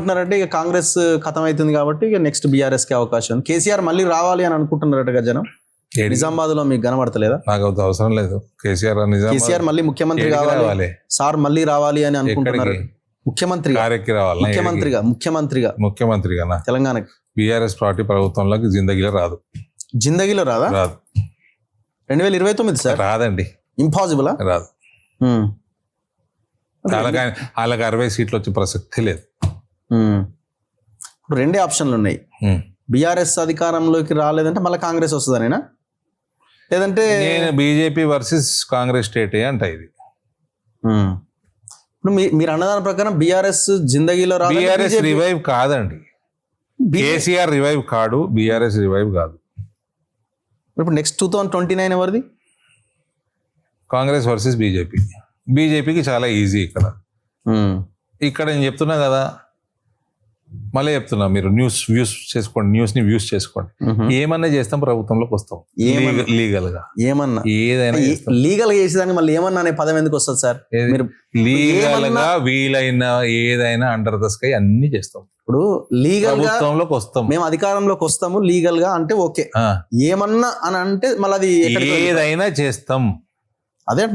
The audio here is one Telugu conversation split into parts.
ఏమంటున్నారంటే ఇక కాంగ్రెస్ ఖతం అవుతుంది కాబట్టి ఇక నెక్స్ట్ బీఆర్ఎస్ కి అవకాశం. కేసీఆర్ మళ్ళీ రావాలి అని అనుకుంటున్నారట జనం. నిజామాబాద్ లో మీకు కనబడతలేదు? నాకు అవసరం లేదు. కేసీఆర్ మళ్ళీ ముఖ్యమంత్రి కావాలి, సార్ మళ్ళీ రావాలి అని అనుకుంటున్నారు. ముఖ్యమంత్రిగా తెలంగాణకి బీఆర్ఎస్ పార్టీ ప్రభుత్వంలోకి జిందగీలో రాదు. జిందగీలో రాదా? రాదు. 2029 సార్ రాదండి. ఇంపాసిబుల్. రాదు. వాళ్ళకి 60 సీట్లు వచ్చే ప్రసక్తి లేదు. ఇప్పుడు రెండే ఆప్షన్లు ఉన్నాయి. బీఆర్ఎస్ అధికారంలోకి రాలేదంటే మళ్ళీ కాంగ్రెస్ వస్తుందనేనా, లేదంటే నేను బీజేపీ వర్సెస్ కాంగ్రెస్ స్టేట్ అంట ఇది. ఇప్పుడు మీరు అన్నదాని ప్రకారం బీఆర్ఎస్ జిందగీలో రాదు. బీఆర్ఎస్ రివైవ్ కాదండి. కేసీఆర్ రివైవ్ కాడు, బీఆర్ఎస్ రివైవ్ కాదు. ఇప్పుడు నెక్స్ట్ 2029 ఎవరిది? Congress versus BJP. బీజేపీకి చాలా ఈజీ ఇక్కడ నేను చెప్తున్నా కదా, మళ్ళీ చెప్తున్నా, మీరు వ్యూస్ చేసుకోండి, న్యూస్ని వ్యూస్ చేసుకోండి. ఏమన్నా చేస్తాం, ప్రభుత్వంలోకి వస్తాం లీగల్ గా. ఏమన్నా ఏదైనా లీగల్ గా చేసేదాన్ని మళ్ళీ ఏమన్నా అనే పదం ఎందుకు వస్తుంది సార్? మీరు లీగల్ గా వీలైన ఏదైనా అండర్ ద స్కై అన్ని చేస్తాం. ఇప్పుడు లీగల్ ప్రభుత్వంలోకి వస్తాం, మేము అధికారంలోకి వస్తాము లీగల్ గా అంటే ఓకే. ఏమన్నా అని అంటే మళ్ళీ అది ఏదైనా చేస్తాం. అదే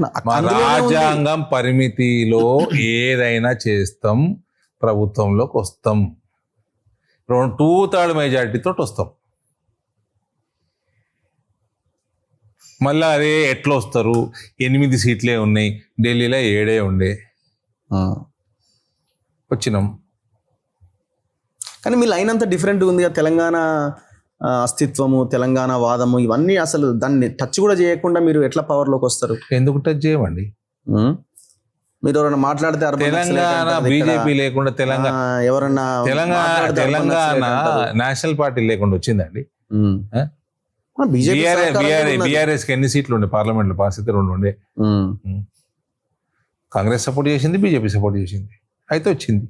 రాజ్యాంగం పరిమితిలో ఏదైనా చేస్తాం, ప్రభుత్వంలోకి వస్తాం. 2/3 మెజార్టీతో వస్తాం. మళ్ళీ అదే ఎట్లా వస్తారు? 8 సీట్లే ఉన్నాయి, ఢిల్లీలో 7 ఉండే, వచ్చినాం. కానీ మీ లైన్ అంతా డిఫరెంట్ ఉంది. తెలంగాణ అస్తిత్వము, తెలంగాణ వాదము, ఇవన్నీ అసలు దాన్ని టచ్ కూడా చేయకుండా మీరు ఎట్లా పవర్లోకి వస్తారు? ఎందుకు టచ్ చేయమండి? మీరు ఎవరైనా మాట్లాడితే తెలంగాణ బీజేపీ లేకుండా ఎవరన్నా తెలంగాణ నేషనల్ పార్టీ లేకుండా వచ్చిందండి. బీఆర్ఎస్ కి ఎన్ని సీట్లు ఉండే పార్లమెంట్ లో? పరిస్థితి 2 ఉండే. కాంగ్రెస్ సపోర్ట్ చేసింది, బీజేపీ సపోర్ట్ చేసింది, అయితే వచ్చింది.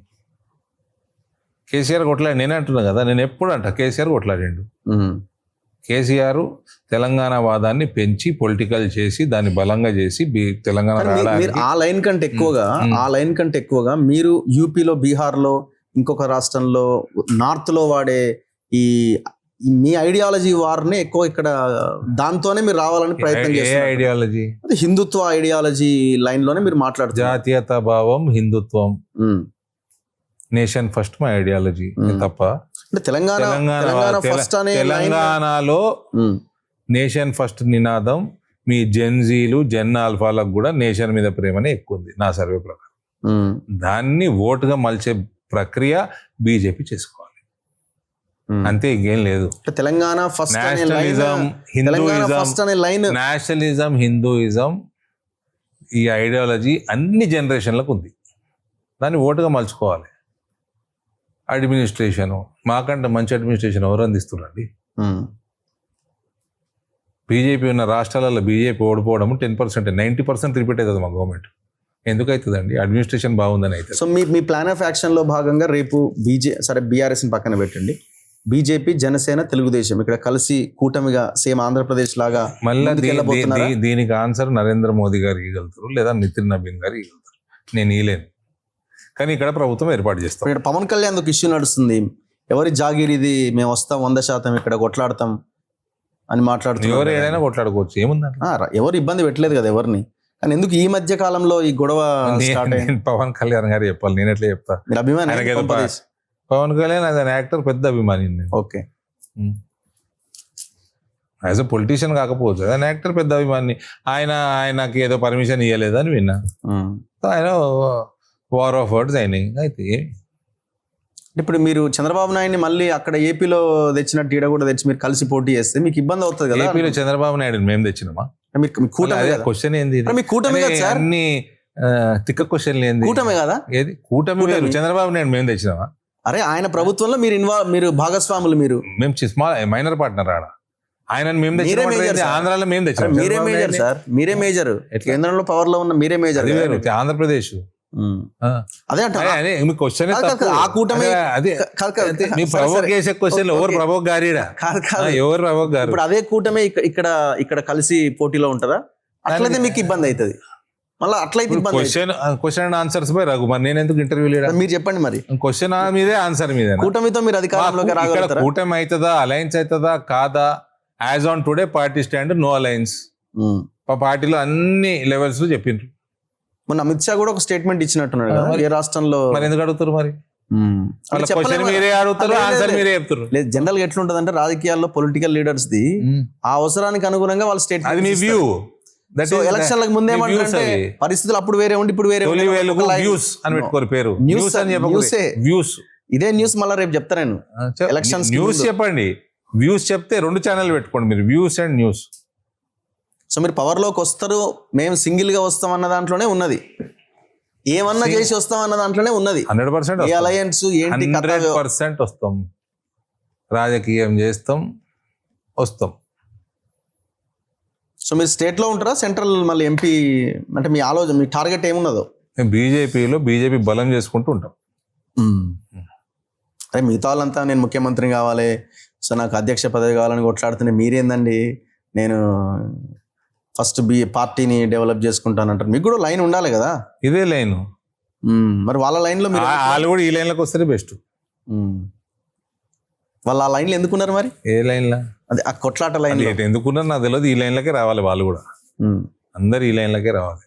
కేసీఆర్ కొట్లాడి, నేనే అంటున్నా కదా, నేను ఎప్పుడు అంట కేసీఆర్ కొట్లాడిండు. కేసీఆర్ తెలంగాణ వాదాన్ని పెంచి పొలిటికల్ చేసి దాన్ని బలంగా చేసి తెలంగాణ ఆ లైన్ కంటే ఎక్కువగా మీరు యూపీలో, బీహార్లో, ఇంకొక రాష్ట్రంలో, నార్త్ లో వాడే ఈ మీ ఐడియాలజీ వారిని ఎక్కువ ఇక్కడ దాంతోనే మీరు రావాలని ప్రయత్నం చేస్తారు. ఐడియాలజీ హిందుత్వ ఐడియాలజీ లైన్ లోనే మీరు మాట్లాడుతారు. జాతీయతా భావం, హిందుత్వం, నేషన్ ఫస్ట్ మా ఐడియాలజీ తప్ప తెలంగాణలో నేషన్ ఫస్ట్ నినాదం మీ జెన్జీలు, జెన్ ఆల్ఫాలకు కూడా నేషన్ మీద ప్రేమనే ఎక్కువ ఉంది నా సర్వే ప్రకారం. దాన్ని ఓటుగా మలిచే ప్రక్రియ బీజేపీ చేసుకోవాలి, అంతే, ఇంకేం లేదు. తెలంగాణ ఫస్ట్, నేషనలిజం, హిందూయిజం, ఈ ఐడియాలజీ అన్ని జనరేషన్లకు ఉంది. దాన్ని ఓటుగా మలుచుకోవాలి. అడ్మినిస్ట్రేషన్, మాకంటే మంచి అడ్మినిస్ట్రేషన్ ఎవరు అందిస్తున్నారండి? బీజేపీ ఉన్న రాష్ట్రాలలో బీజేపీ ఓడిపోవడం 10%, 90% రిపీట్ అవుతుంది మా గవర్నమెంట్. ఎందుకు అవుతుందండి? అడ్మినిస్ట్రేషన్ బాగుందని అయితే. So me plan of action లో భాగంగా రేపు బీఆర్ఎస్ పక్కన పెట్టండి, బీజేపీ, జనసేన, తెలుగుదేశం ఇక్కడ కలిసి కూటమిగా సేమ్ ఆంధ్రప్రదేశ్ లాగా మళ్ళీ దీనికి ఆన్సర్ నరేంద్ర మోదీ గారు ఇవ్వగలుగుతారు, లేదా నితిన్ నబీన్ గారు ఇవ్వగలుగుతారు. నేను ఇవ్వలేను. కానీ ఇక్కడ ప్రభుత్వం ఏర్పాటు చేస్తాం. ఇక్కడ పవన్ కళ్యాణ్ ఒక ఇష్యూ నడుస్తుంది, ఎవరి జాగీర్ ఇది, మేము వస్తాం 100% ఇక్కడ కొట్లాడతాం అని మాట్లాడుతున్నారు. ఎవరు ఏదైనా కొట్లాడుకోవచ్చు, ఏముందండి? ఎవరు ఇబ్బంది పెట్టలేదు కదా ఎవరిని. కానీ ఎందుకు ఈ మధ్య కాలంలో ఈ గొడవ స్టార్ట్ అయింది? పవన్ కళ్యాణ్ గారు చెప్పాలి, నేను ఎట్లా చెప్తా? మీరు అభిమాని Pawan Kalyan as an actor పెద్ద అభిమాని. ఓకే, యాజ్ అ పొలిటీషియన్ కాకపోవచ్చు, యాజ్ అన్ యాక్టర్ పెద్ద అభిమాని. ఆయనకి ఏదో పర్మిషన్ ఇవ్వలేదని విన్నా. ఆయన వార్ ఆఫ్ వర్డ్స్ అయినాయి. అయితే ఇప్పుడు మీరు చంద్రబాబు నాయుడిని మళ్ళీ అక్కడ ఏపీలో తెచ్చినట్టు ఈడ కూడా తెచ్చి మీరు కలిసి పోటీ చేస్తే మీకు ఇబ్బంది అవుతుంది కదా? ఏపీలో చంద్రబాబు నాయుడు మేము తెచ్చినామా? క్వశ్చన్ ఏంది? అన్ని తిక్క క్వశ్చన్లు ఏంది? కూటమే కదా? ఏది కూటమి? చంద్రబాబు నాయుడు మేము తెచ్చినామా? అరే ఆయన ప్రభుత్వంలో మీరు భాగస్వాములు, మేము మైనర్ పార్ట్నర్. ఆడ ఆయన మేము తెచ్చిన ఆంధ్రాలో మేము తెచ్చాం. మీరే మేజర్ సార్, మీరే మేజర్. కేంద్రంలో పవర్ లో ఉన్న మీరే మేజర్. ఆంధ్రప్రదేశ్ అదే అంటే ఆ కూటమి ప్రవోక్ చేసే క్వశ్చన్ ఎవరు? ప్రవోక్ గారు ఎవరు? ప్రవోక్ గారు. ఇప్పుడు అదే కూటమి ఇక్కడ కలిసి పోటీలో ఉంటుందా? అట్లయితే మీకు ఇబ్బంది అవుతుంది. మళ్ళీ అట్లయితే ఇబ్బంది అవుతుంది. క్వశ్చన్ అండ్ ఆన్సర్స్ పై రఘు, మరి నేను ఎందుకు ఇంటర్వ్యూ లేడా? మీరు చెప్పండి మరి, క్వశ్చన్ మీదే ఆన్సర్ మీదే. కూటమితో మీరు అధికారంలోకి రాగలుగుతారా? కూటమి అవుతుందా, అలయన్స్ అవుతుందా కాదా? As on today party stand no alliance. పార్టీలో అన్ని లెవెల్స్ లో చెప్పిండ్రు. మొన్న అమిత్ షా కూడా ఒక స్టేట్మెంట్ ఇచ్చినట్టున్నాడు కదా, ఏ రాష్ట్రంలో. మరి ఎందుకు అడుగుతారు మరి? అంటే క్వశ్చన్ మీరే అడుగుతారు, ఆన్సర్ మీరే చెప్తారు. లేదు, జనరల్ గా ఎట్లుంటది అంటే రాజకీయాల్లో పొలిటికల్ లీడర్స్ ది ఆ అవసరానికి అనుగుణంగా వాళ్ళ స్టేట్, అది మీ వ్యూ. ఎలక్షన్లకు ముందే పరిస్థితులు అప్పుడు వేరే ఉండి ఇప్పుడు వేరే వ్యూస్ అని పెట్టుకోరు పేరు. న్యూస్ అని వ్యూస్, ఇదే న్యూస్ మళ్ళీ రేపు చెప్తా నేను. ఎలక్షన్స్ న్యూస్ చెప్పండి, వ్యూస్ చెప్తే 2 ఛానల్ పెట్టుకోండి మీరు, వ్యూస్ అండ్ న్యూస్. సో మీరు పవర్ లోకి వస్తారు, మేము సింగిల్ గా వస్తాం అన్న దాంట్లోనే ఉన్నది, ఏమన్నా చేసి వస్తాం అన్న దాంట్లోనే ఉన్నది. 100% ఏ అలయన్స్ ఏంటి, 100% వస్తాం, రాజకీయం చేస్తాం, వస్తాం. సో మీరు స్టేట్ లో ఉంటారా, సెంట్రల్ మళ్ళీ ఎంపీ అంటే మీ ఆలోచన, మీ టార్గెట్ ఏమున్నదో? బీజేపీ బలం చేసుకుంటూ ఉంటాం. అరే మిగతా వాళ్ళంతా నేను ముఖ్యమంత్రి కావాలి, సో నాకు అధ్యక్ష పదవి కావాలని కొట్లాడుతున్నా, మీరేందండి నేను ఫస్ట్ పార్టీని డెవలప్ చేసుకుంటానంటారు. మీకు కూడా లైన్ ఉండాలి కదా. ఇదే లైన్. మరి వాళ్ళ లైన్ లో వాళ్ళు కూడా ఈ లైన్ లోకి వస్తే బెస్ట్. వాళ్ళు ఆ లైన్లో ఎందుకున్నారు మరి? ఏ లైన్ లా? అదే ఆ కొట్లాట లైన్ ఎందుకున్నారు నాకు తెలియదు. ఈ లైన్ లకే రావాలి వాళ్ళు కూడా, అందరు ఈ లైన్ లకే రావాలి.